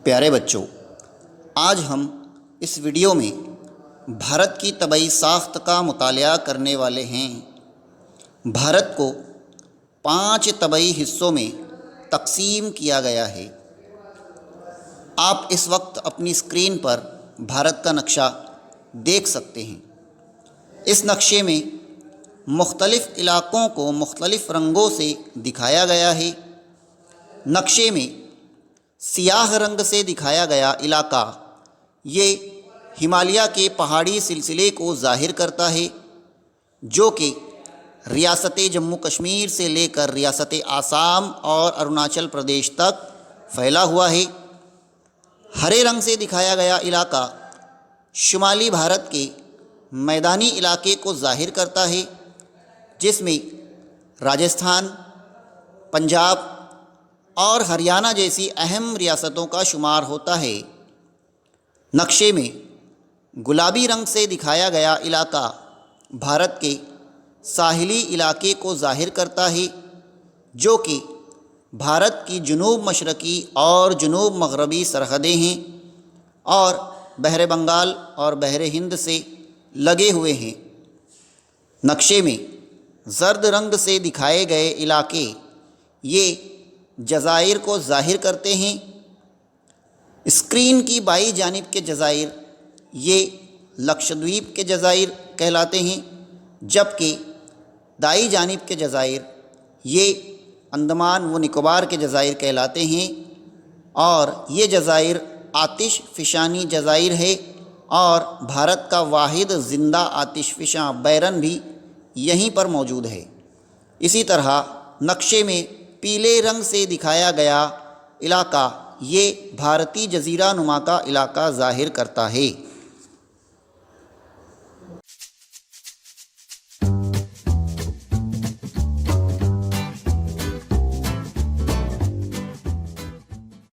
پیارے بچوں، آج ہم اس ویڈیو میں بھارت کی طبعی ساخت کا مطالعہ کرنے والے ہیں۔ بھارت کو 5 طبعی حصوں میں تقسیم کیا گیا ہے۔ آپ اس وقت اپنی اسکرین پر بھارت کا نقشہ دیکھ سکتے ہیں۔ اس نقشے میں مختلف علاقوں کو مختلف رنگوں سے دکھایا گیا ہے۔ نقشے میں سیاہ رنگ سے دکھایا گیا علاقہ یہ ہمالیہ کے پہاڑی سلسلے کو ظاہر کرتا ہے، جو کہ ریاست جموں کشمیر سے لے کر ریاست آسام اور اروناچل پردیش تک پھیلا ہوا ہے۔ ہرے رنگ سے دکھایا گیا علاقہ شمالی بھارت کے میدانی علاقے کو ظاہر کرتا ہے، جس میں راجستھان، پنجاب اور ہریانہ جیسی اہم ریاستوں کا شمار ہوتا ہے۔ نقشے میں گلابی رنگ سے دکھایا گیا علاقہ بھارت کے ساحلی علاقے کو ظاہر کرتا ہے، جو کہ بھارت کی جنوب مشرقی اور جنوب مغربی سرحدیں ہیں اور بحر بنگال اور بحر ہند سے لگے ہوئے ہیں۔ نقشے میں زرد رنگ سے دکھائے گئے علاقے یہ جزائر کو ظاہر کرتے ہیں۔ اسکرین کی بائیں جانب کے جزائر یہ لکشدویپ کے جزائر کہلاتے ہیں، جبکہ دائیں جانب کے جزائر یہ انڈمان و نکوبار کے جزائر کہلاتے ہیں، اور یہ جزائر آتش فشانی جزائر ہے اور بھارت کا واحد زندہ آتش فشاں بیرن بھی یہیں پر موجود ہے۔ اسی طرح نقشے میں پیلے رنگ سے دکھایا گیا علاقہ یہ بھارتی جزیرہ نما کا علاقہ ظاہر کرتا ہے۔